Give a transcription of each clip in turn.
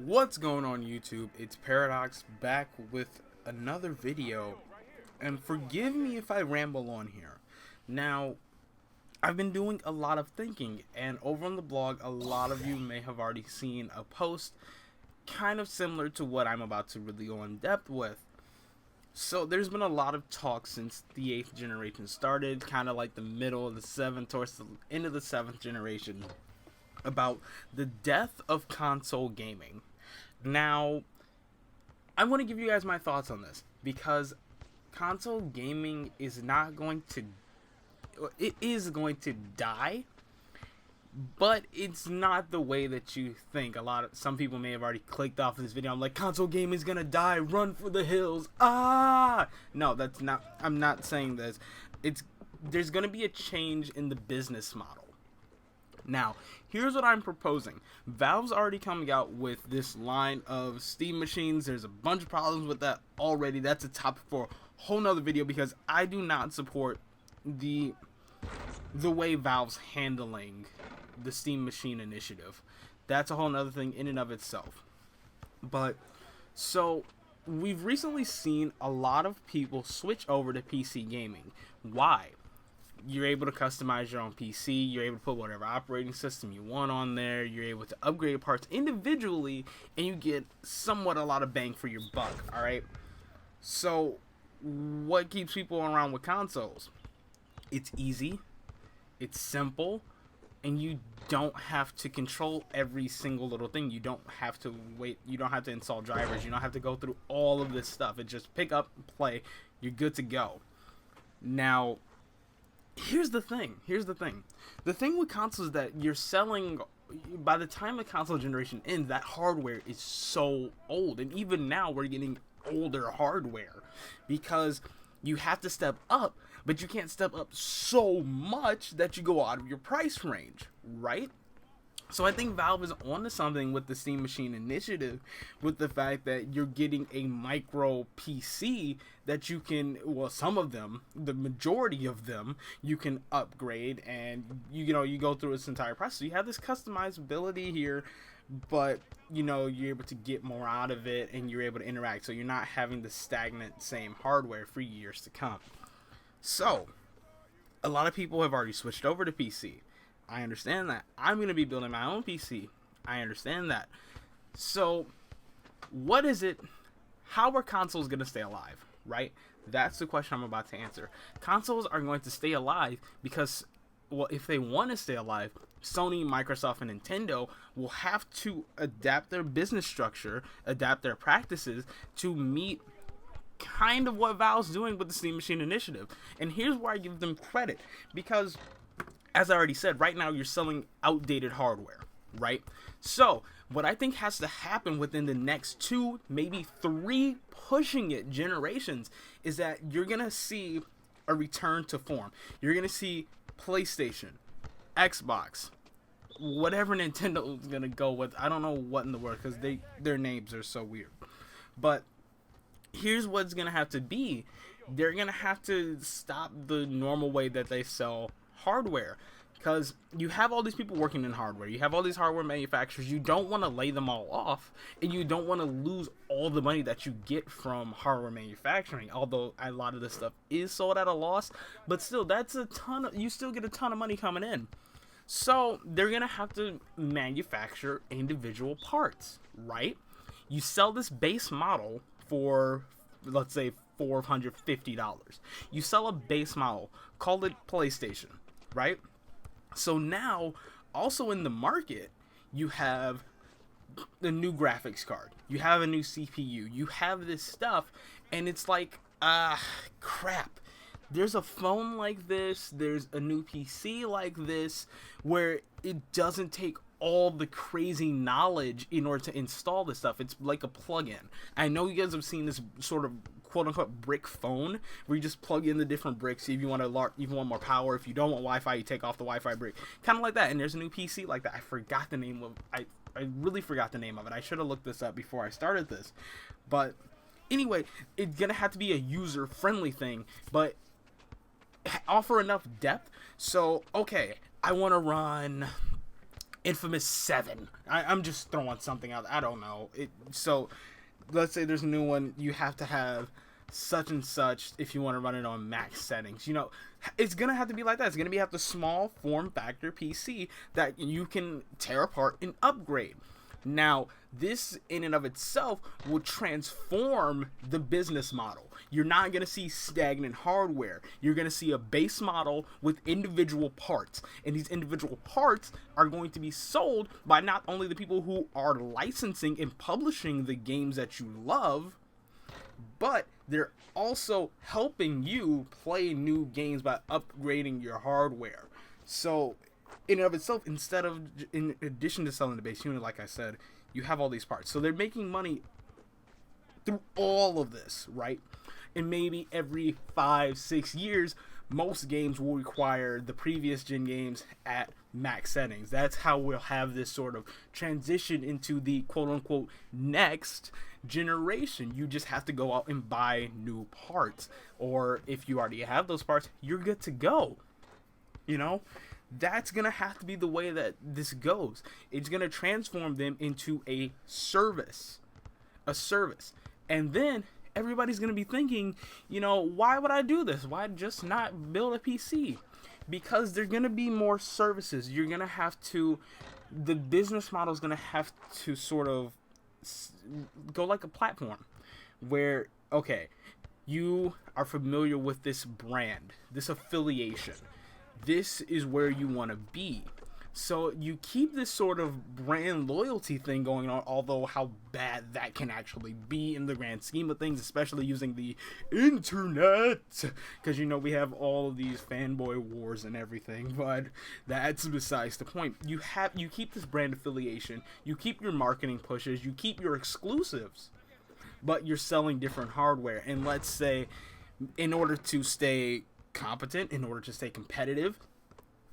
What's going on YouTube? It's Paradox back with another video, and forgive me if I ramble on here. Now, I've been doing a lot of thinking, and over on the blog a lot of you may have already seen a post kind of similar to what I'm about to really go in depth with. So there's been a lot of talk since the 8th generation started, kind of like the middle of the 7th towards the end of the 7th generation, about the death of console gaming. Now, I want to give you guys my thoughts on this because console gaming is not going to, it is going to die, but it's not the way that you think. Some people may have already clicked off of this video. I'm like, console gaming is gonna die, run for the hills. No, that's not, I'm not saying this. There's gonna be a change in the business model. Now, here's what I'm proposing. Valve's already coming out with this line of Steam machines. There's a bunch of problems with that already. That's a topic for a whole nother video because I do not support the way Valve's handling the Steam machine initiative. That's a whole nother thing in and of itself. But, so, we've recently seen a lot of people switch over to PC gaming. Why? You're able to customize your own PC, you're able to put whatever operating system you want on there, you're able to upgrade parts individually, and you get somewhat a lot of bang for your buck, alright? So, what keeps people around with consoles? It's easy, it's simple, and you don't have to control every single little thing. You don't have to wait, you don't have to install drivers, you don't have to go through all of this stuff. It just pick up, play, you're good to go. Now, here's the thing. The thing with consoles is that you're selling, by the time the console generation ends, that hardware is so old. And even now, we're getting older hardware because you have to step up, but you can't step up so much that you go out of your price range, right? So I think Valve is onto something with the Steam Machine initiative, with the fact that you're getting a micro PC that you can, well, some of them, the majority of them, you can upgrade, and you go through this entire process. So you have this customizability here, but you're able to get more out of it, and you're able to interact. So you're not having the stagnant same hardware for years to come. So a lot of people have already switched over to PC. I understand that. I'm going to be building my own PC. I understand that. So, what is it? How are consoles going to stay alive, right? That's the question I'm about to answer. Consoles are going to stay alive because, well, if they want to stay alive, Sony, Microsoft, and Nintendo will have to adapt their business structure, adapt their practices to meet kind of what Valve's doing with the Steam Machine initiative. And here's where I give them credit, because as I already said, right now you're selling outdated hardware, right? So, what I think has to happen within the next 2, maybe 3, pushing it generations, is that you're going to see a return to form. You're going to see PlayStation, Xbox, whatever Nintendo is going to go with. I don't know what in the world, because their names are so weird. But here's what's going to have to be. They're going to have to stop the normal way that they sell hardware, because you have all these people working in hardware, you have all these hardware manufacturers. You don't want to lay them all off, and you don't want to lose all the money that you get from hardware manufacturing, although a lot of this stuff is sold at a loss, but still, that's you still get a ton of money coming in. So they're gonna have to manufacture individual parts, right? You sell this base model for, let's say, $450. You sell a base model, call it PlayStation, right? So now, also in the market, you have the new graphics card, you have a new CPU, you have this stuff, and it's like, crap. There's a phone like this, there's a new PC like this, where it doesn't take all the crazy knowledge in order to install this stuff. It's like a plug-in. I know you guys have seen this sort of quote-unquote brick phone where you just plug in the different bricks. If you want more power, if you don't want Wi-Fi, you take off the Wi-Fi brick, kind of like that. And there's a new PC like that. I forgot the name of I really forgot the name of it. I should have looked this up before I started this. But anyway, it's gonna have to be a user-friendly thing, but offer enough depth. So, okay, I want to run Infamous 7. I'm just throwing something out. I don't know. So let's say there's a new one. You have to have such and such if you want to run it on max settings. You know, it's gonna have to be like that. It's gonna have the small form factor PC that you can tear apart and upgrade. Now, this in and of itself will transform the business model. You're not going to see stagnant hardware. You're going to see a base model with individual parts. And these individual parts are going to be sold by not only the people who are licensing and publishing the games that you love, but they're also helping you play new games by upgrading your hardware. So, in and of itself, in addition to selling the base unit, like I said, you have all these parts. So they're making money through all of this, right? And maybe every 5-6 years, most games will require the previous gen games at max settings. That's how we'll have this sort of transition into the quote-unquote next generation. You just have to go out and buy new parts. Or if you already have those parts, you're good to go. You know? That's going to have to be the way that this goes. It's going to transform them into a service. A service. And then everybody's going to be thinking, you know, why would I do this? Why just not build a PC? Because there's going to be more services. You're going to have to, the business model is going to have to sort of go like a platform where, okay, you are familiar with this brand, this affiliation. This is where you want to be. So you keep this sort of brand loyalty thing going on, although how bad that can actually be in the grand scheme of things, especially using the internet. Because, you know, we have all of these fanboy wars and everything, but that's besides the point. You keep this brand affiliation, you keep your marketing pushes, you keep your exclusives, but you're selling different hardware. And let's say, in order to stay competent, in order to stay competitive,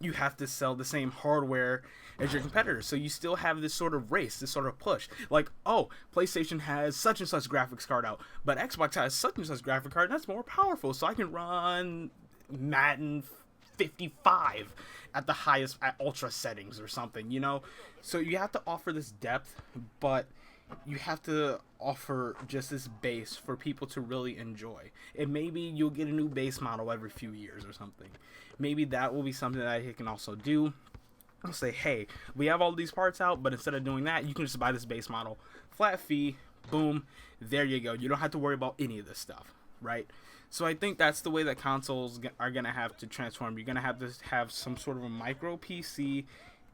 you have to sell the same hardware as your competitors. So you still have this sort of race, this sort of push. Like, oh, PlayStation has such and such graphics card out, but Xbox has such and such graphic card that's more powerful, so I can run Madden 55 at the highest, at ultra settings or something, you know? So you have to offer this depth, but you have to offer just this base for people to really enjoy. And maybe you'll get a new base model every few years or something. Maybe that will be something that you can also do. I'll say, hey, we have all these parts out, but instead of doing that, you can just buy this base model. Flat fee, boom, there you go. You don't have to worry about any of this stuff, right? So I think that's the way that consoles are going to have to transform. You're going to have some sort of a micro PC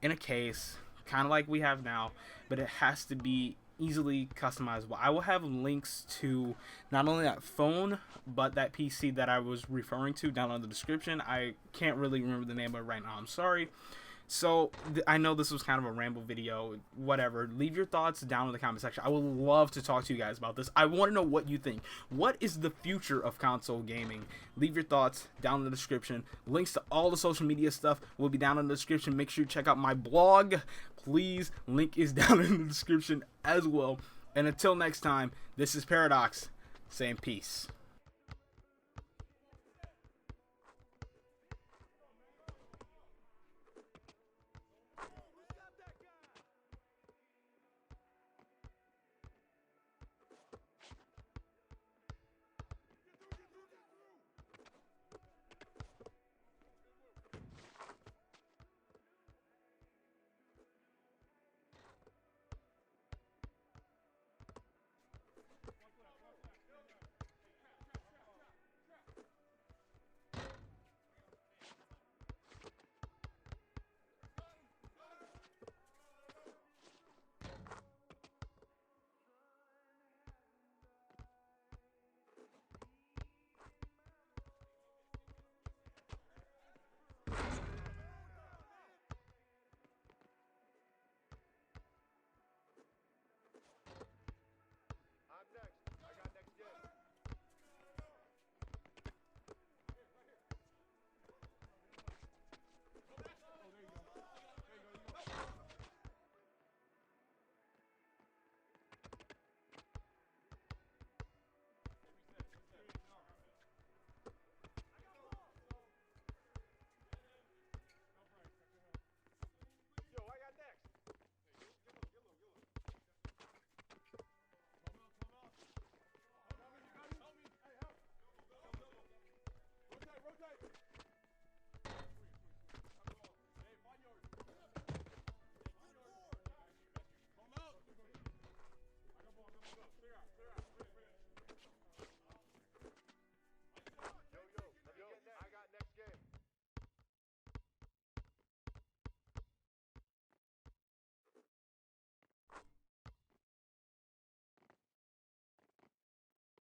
in a case, kind of like we have now, but it has to be easily customizable. I will have links to not only that phone but that PC that I was referring to down in the description. I can't really remember the name of it right now, I'm sorry. So I know this was kind of a ramble video, whatever. Leave your thoughts down in the comment section. I would love to talk to you guys about this. I want to know what you think. What is the future of console gaming? Leave your thoughts down in the description. Links to all the social media stuff will be down in the description. Make sure you check out my blog. Please, link is down in the description as well. And until next time, this is Paradox saying peace.